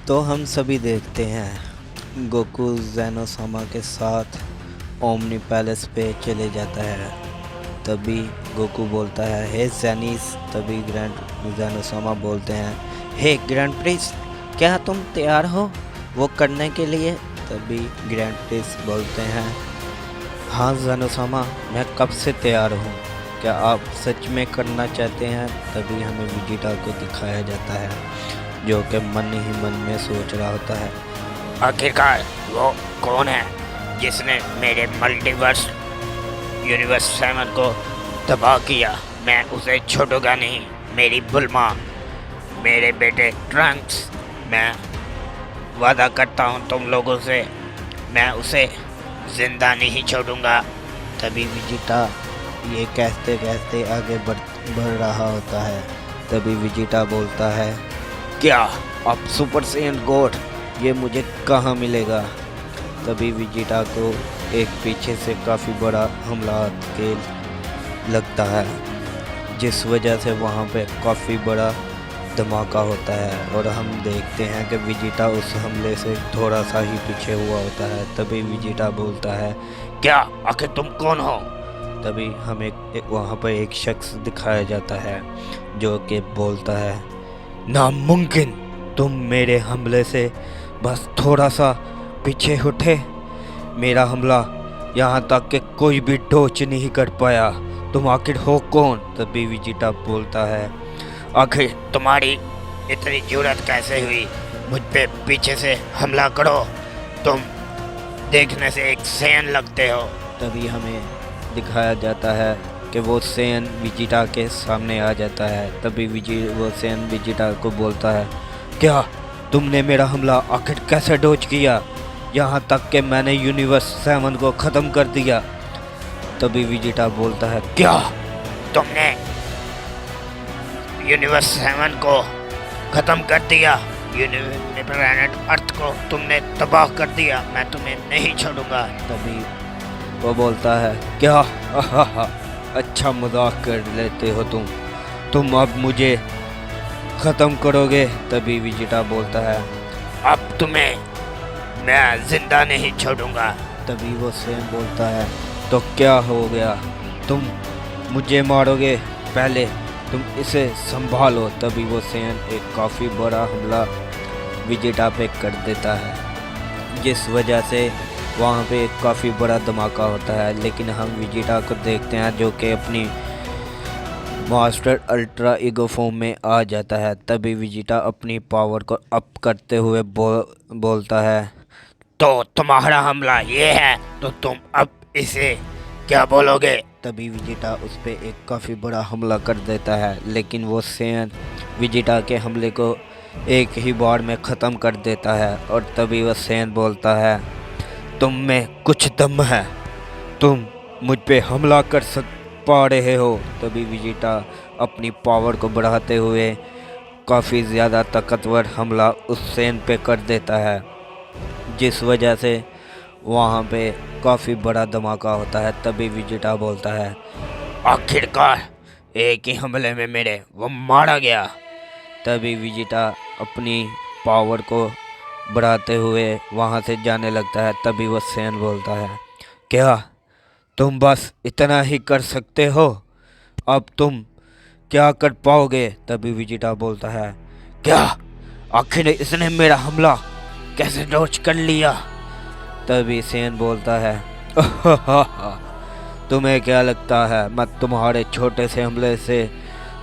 तो हम सभी देखते हैं गोकू ज़ेनोसामा के साथ ओमनी पैलेस पे चले जाता है। तभी गोकू बोलता है हे ज़ेनिस। तभी ग्रैंड ज़ेनोसामा बोलते हैं हे ग्रैंड प्रिंस, क्या तुम तैयार हो वो करने के लिए? तभी ग्रैंड प्रिंस बोलते हैं हाँ ज़ेनोसामा, मैं कब से तैयार हूँ, क्या आप सच में करना चाहते हैं? तभी हमें विजिटा को दिखाया जाता है जो कि मन ही मन में सोच रहा होता है आखिरकार वो कौन है जिसने मेरे मल्टीवर्स यूनिवर्स 7 को तबाह किया। मैं उसे छोड़ूंगा नहीं। मेरी बुल्मा, मेरे बेटे ट्रंक्स, मैं वादा करता हूँ तुम लोगों से, मैं उसे जिंदा नहीं छोड़ूंगा। तभी विजिटा ये कहते कहते आगे बढ़ रहा होता है। तभी विजिटा बोलता है क्या अब सुपर सेंट गॉड ये मुझे कहाँ मिलेगा? तभी विजिटा को एक पीछे से काफ़ी बड़ा हमला के लगता है, जिस वजह से वहाँ पे काफ़ी बड़ा धमाका होता है और हम देखते हैं कि विजिटा उस हमले से थोड़ा सा ही पीछे हुआ होता है। तभी विजिटा बोलता है क्या आखिर तुम कौन हो? तभी हमें वहाँ पर एक शख्स दिखाया जाता है जो कि बोलता है नामुमकिन, तुम मेरे हमले से बस थोड़ा सा पीछे हटे, मेरा हमला यहाँ तक कि कोई भी डोच नहीं कर पाया, तुम आखिर हो कौन? तभी विजिटा बोलता है आखिर तुम्हारी इतनी जरूरत कैसे हुई मुझ पे पीछे से हमला करो? तुम देखने से एक सैन लगते हो। तभी हमें दिखाया जाता है कि वो सैन विजिटा के सामने आ जाता है। तभी वो सैन विजिटा को बोलता है क्या तुमने मेरा हमला आखिर कैसे डोज किया, यहाँ तक कि मैंने यूनिवर्स 7 को ख़त्म कर दिया? तभी विजिटा बोलता है क्या तुमने यूनिवर्स 7 को ख़त्म कर दिया? प्लैनेट अर्थ को तुमने तबाह कर दिया। मैं तुम्हें नहीं छोड़ूंगा। तभी वो बोलता है क्या अच्छा मजाक कर लेते हो तुम अब मुझे ख़त्म करोगे? तभी विजिटा बोलता है अब तुम्हें मैं जिंदा नहीं छोड़ूंगा। तभी वो सेम बोलता है तो क्या हो गया, तुम मुझे मारोगे, पहले तुम इसे संभालो। तभी वो सेन एक काफ़ी बड़ा हमला विजिटा पे कर देता है, जिस वजह से वहाँ पे एक काफ़ी बड़ा धमाका होता है। लेकिन हम विजिटा को देखते हैं जो कि अपनी मास्टर अल्ट्रा ईगो फॉर्म में आ जाता है। तभी विजिटा अपनी पावर को अप करते हुए बोलता है तो तुम्हारा हमला ये है तो तुम अब इसे क्या बोलोगे? तभी विजिटा उस पर एक काफ़ी बड़ा हमला कर देता है, लेकिन वो सेन विजिटा के हमले को एक ही बार में ख़त्म कर देता है। और तभी वह सेन बोलता है तुम में कुछ दम है, तुम मुझ पे हमला कर पा रहे हो। तभी विजिटा अपनी पावर को बढ़ाते हुए काफ़ी ज़्यादा ताकतवर हमला उस सेन पे कर देता है, जिस वजह से वहाँ पे काफ़ी बड़ा धमाका होता है। तभी विजिटा बोलता है आखिरकार एक ही हमले में मेरे वो मारा गया। तभी विजिटा अपनी पावर को बढ़ाते हुए वहाँ से जाने लगता है। तभी वो सेन बोलता है क्या तुम बस इतना ही कर सकते हो, अब तुम क्या कर पाओगे? तभी विजिटा बोलता है क्या आखिर इसने मेरा हमला कैसे डॉज कर लिया? तभी सेन बोलता है तुम्हें क्या लगता है मैं तुम्हारे छोटे से हमले से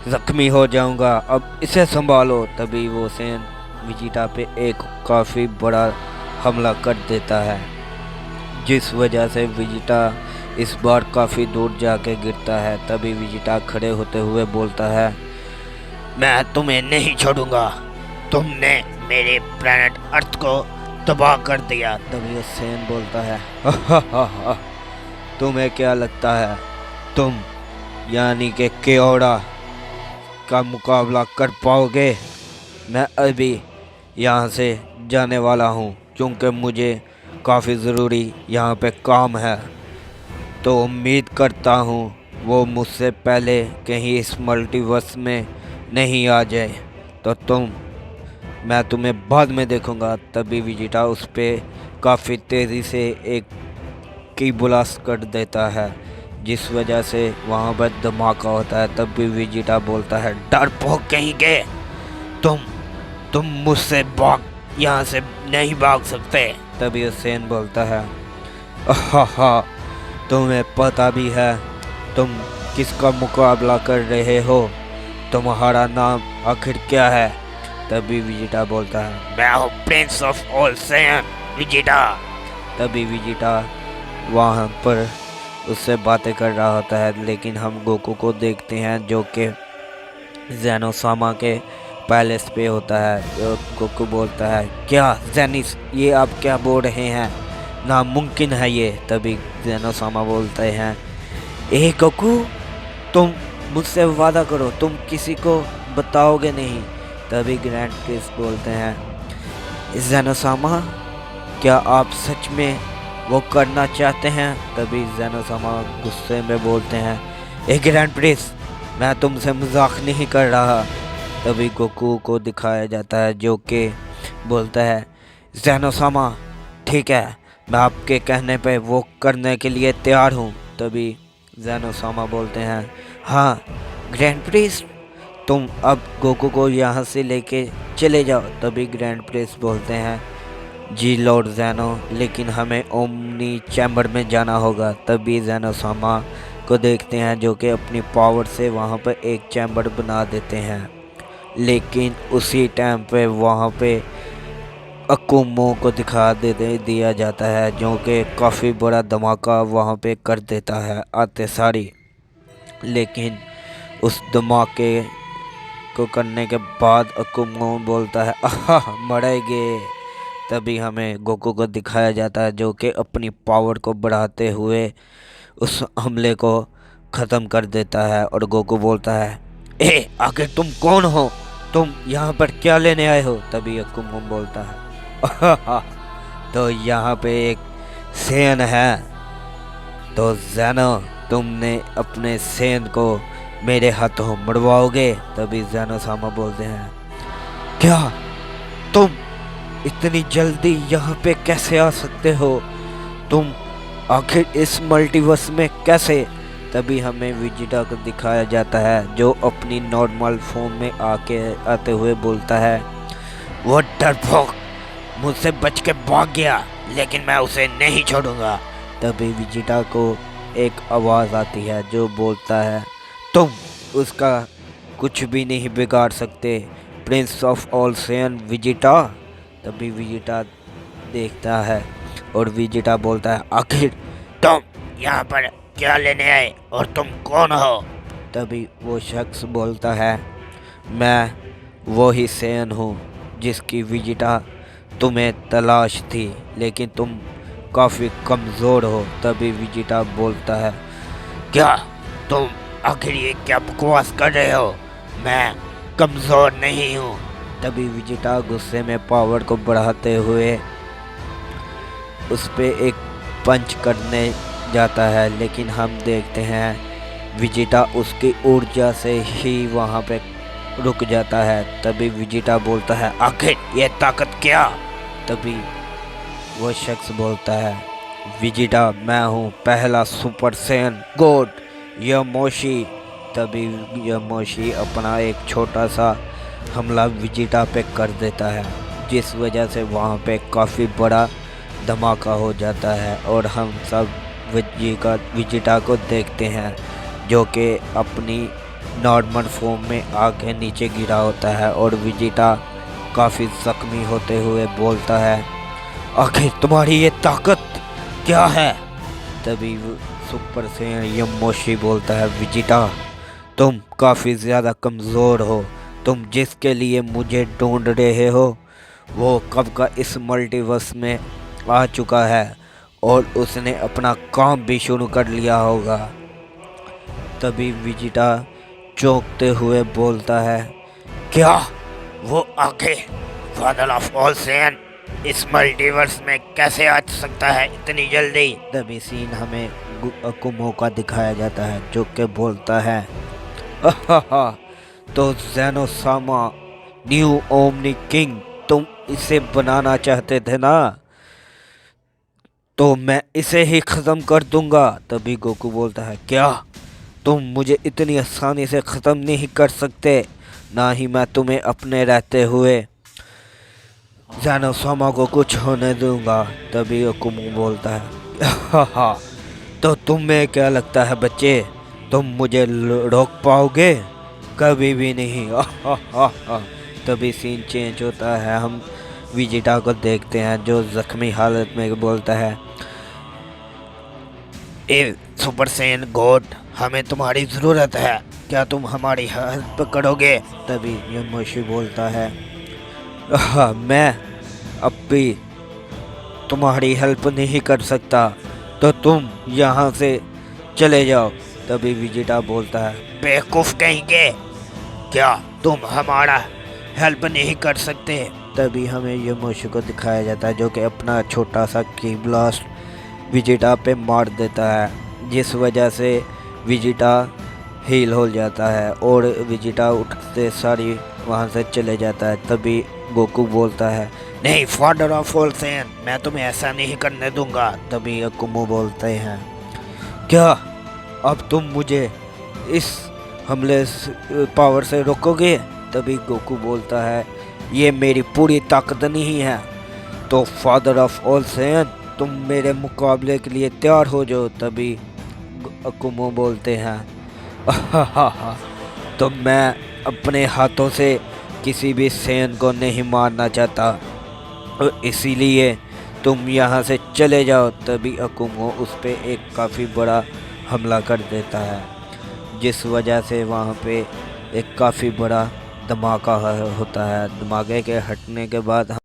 जख्मी हो जाऊंगा, अब इसे संभालो। तभी वो सेन विजिटा पे एक काफ़ी बड़ा हमला कर देता है, जिस वजह से विजिटा इस बार काफ़ी दूर जाके गिरता है। तभी विजिटा खड़े होते हुए बोलता है मैं तुम्हें नहीं छोड़ूंगा, तुमने मेरे प्लैनेट अर्थ को तबाह कर दिया। तभी सेन बोलता है तुम्हें क्या लगता है तुम यानी कि केओड़ा का मुकाबला कर पाओगे? मैं अभी यहाँ से जाने वाला हूँ क्योंकि मुझे काफ़ी ज़रूरी यहाँ पे काम है, तो उम्मीद करता हूँ वो मुझसे पहले कहीं इस मल्टीवर्स में नहीं आ जाए। तो तुम मैं तुम्हें बाद में देखूंगा। तभी विजिटा उस पे काफ़ी तेज़ी से एक की ब्लास्ट कर देता है, जिस वजह से वहाँ पर धमाका होता है। तब भी विजिटा बोलता है, डरपोक कहीं के, तुम तुम मुझसे भाग, यहाँ से नहीं भाग सकते। तभी हुसैन बोलता है, हा तुम्हें पता भी है तुम किसका मुकाबला कर रहे हो? तुम्हारा नाम आखिर क्या है? तभी विजिटा बोलता है, मैं हूँ प्रिंस ऑफ ऑल सैयन, विजिटा। तभी विजिटा वहाँ पर उससे बातें कर रहा होता है, लेकिन हम गोकू को देखते हैं जो कि ज़ेनोसामा के पैलेस पे होता है। गोकू बोलता है, क्या जेनिस, ये आप क्या बोल रहे हैं? नामुमकिन है ये। तभी ज़ेनोसामा बोलते हैं, ए गोकू, तुम मुझसे वादा करो, तुम किसी को बताओगे नहीं। तभी ग्रैंड प्रिंस बोलते हैं, ज़ेनोसामा, क्या आप सच में वो करना चाहते हैं? तभी ज़ेनोसामा गुस्से में बोलते हैं, ए ग्रैंड प्रिंस, मैं तुमसे मजाक नहीं कर रहा। तभी गोकू को दिखाया जाता है जो कि बोलता है, ज़ेनोसामा, ठीक है, मैं आपके कहने पे वो करने के लिए तैयार हूँ। तभी ज़ेनोसामा बोलते हैं, हाँ ग्रैंड प्रिंस, तुम अब गोकू को यहाँ से लेके चले जाओ। तभी ग्रैंड प्रिंस बोलते हैं, जी लॉर्ड ज़ेनो, लेकिन हमें ओमनी चैम्बर में जाना होगा। तभी ज़ेनोसामा को देखते हैं जो कि अपनी पावर से वहाँ पर एक चैम्बर बना देते हैं, लेकिन उसी टाइम पे वहाँ पे अकुमो को दिया जाता है जो कि काफ़ी बड़ा धमाका वहाँ पे कर देता है आते सारी। लेकिन उस धमाके को करने के बाद अकुमो बोलता है, आहा मरेंगे। तभी हमें गोकू को दिखाया जाता है जो कि अपनी पावर को बढ़ाते हुए उस हमले को ख़त्म कर देता है। और गोकू बोलता है, ए आखिर तुम कौन हो? तुम यहाँ पर क्या लेने आए हो? तभी अकुमो बोलता है, तो यहाँ पे एक सेन है, तो ज़ेनो, तुमने अपने सेन को मेरे हाथों मरवाओगे? तभी ज़ेनोसामा बोलते हैं, क्या तुम इतनी जल्दी यहाँ पे कैसे आ सकते हो? तुम आखिर इस मल्टीवर्स में कैसे? तभी हमें विजिटा को दिखाया जाता है जो अपनी नॉर्मल फॉर्म में आते हुए बोलता है, वो डरपोक मुझसे बच के भाग गया, लेकिन मैं उसे नहीं छोड़ूंगा। तभी विजिटा को एक आवाज़ आती है जो बोलता है, तुम उसका कुछ भी नहीं बिगाड़ सकते, प्रिंस ऑफ ऑल सैयन विजिटा। तभी विजिटा देखता है और विजिटा बोलता है, आखिर तुम यहाँ पर क्या लेने आए और तुम कौन हो? तभी वो शख्स बोलता है, मैं वो ही सैयन हूँ जिसकी विजिटा तुम्हें तलाश थी, लेकिन तुम काफ़ी कमज़ोर हो। तभी विजिटा बोलता है, क्या तुम आखिर ये क्या बकवास कर रहे हो? मैं कमज़ोर नहीं हूँ। तभी विजिटा गुस्से में पावर को बढ़ाते हुए उस पे एक पंच करने जाता है, लेकिन हम देखते हैं विजिटा उसकी ऊर्जा से ही वहाँ पे रुक जाता है। तभी विजिटा बोलता है, आखिर ये ताकत क्या? तभी वो शख्स बोलता है, विजिटा, मैं हूँ पहला सुपर सैयन गॉड यामोशी। तभी यामोशी अपना एक छोटा सा हमला विजिटा पे कर देता है, जिस वजह से वहाँ पे काफ़ी बड़ा धमाका हो जाता है। और हम सब विजिटा को देखते हैं जो कि अपनी नॉर्मल फॉर्म में आके नीचे गिरा होता है। और विजिटा काफ़ी ज़ख्मी होते हुए बोलता है, आखिर तुम्हारी ये ताकत क्या है? तभी सुपर सैयन यामोशी बोलता है, विजिटा, तुम काफ़ी ज़्यादा कमज़ोर हो, तुम जिसके लिए मुझे ढूंढ रहे हो वो कब का इस मल्टीवर्स में आ चुका है और उसने अपना काम भी शुरू कर लिया होगा। तभी विजिटा चौंकते हुए बोलता है, क्या वो आगे फादर ऑफ ऑल सैयन इस मल्टीवर्स में कैसे आ सकता है इतनी जल्दी? तभी सीन हमें अकुमो का दिखाया जाता है जो कि बोलता है, तो ज़ेनोसामा न्यू ओमनी किंग तुम इसे बनाना चाहते थे ना, तो मैं इसे ही ख़त्म कर दूंगा। तभी गोकू बोलता है, क्या तुम मुझे इतनी आसानी से ख़त्म नहीं कर सकते, ना ही मैं तुम्हें अपने रहते हुए ज़ैनोसामा को कुछ होने दूंगा। तभी अकुमो बोलता है, हा, तो तुम्हें क्या लगता है बच्चे, तुम मुझे रोक पाओगे? कभी भी नहीं। तभी सीन चेंज होता है, हम विजिटा को देखते हैं जो जख्मी हालत में बोलता है, ए सुपर सैयन गॉड, हमें तुम्हारी ज़रूरत है, क्या तुम हमारी हेल्प करोगे? तभी यमोशी बोलता है, मैं अब भी तुम्हारी हेल्प नहीं कर सकता, तो तुम यहाँ से चले जाओ। तभी विजिटा बोलता है, बेवकूफ़ कहेंगे, क्या तुम हमारा हेल्प नहीं कर सकते? तभी हमें यमोशी को दिखाया जाता है जो कि अपना छोटा सा की ब्लास्ट विजिटा पे मार देता है, जिस वजह से विजिटा हील हो जाता है और विजिटा उठते सारी वहाँ से चले जाता है। तभी गोकू बोलता है, नहीं फादर ऑफ ऑल सैयन, मैं तुम्हें ऐसा नहीं करने दूंगा। तभी अकुमो बोलते हैं, क्या अब तुम मुझे इस हमले पावर से रोकोगे? तभी गोकू बोलता है, ये मेरी पूरी ताकत नहीं है, तो फादर ऑफ ऑल सैयन तुम मेरे मुकाबले के लिए तैयार हो जाओ। तभी अकुमो बोलते हैं, तो मैं अपने हाथों से किसी भी सैयन को नहीं मारना चाहता, और इसीलिए तुम यहाँ से चले जाओ। तभी अकुमो उस पर एक काफ़ी बड़ा हमला कर देता है, जिस वजह से वहाँ पे एक काफ़ी बड़ा धमाका होता है। धमाके के हटने के बाद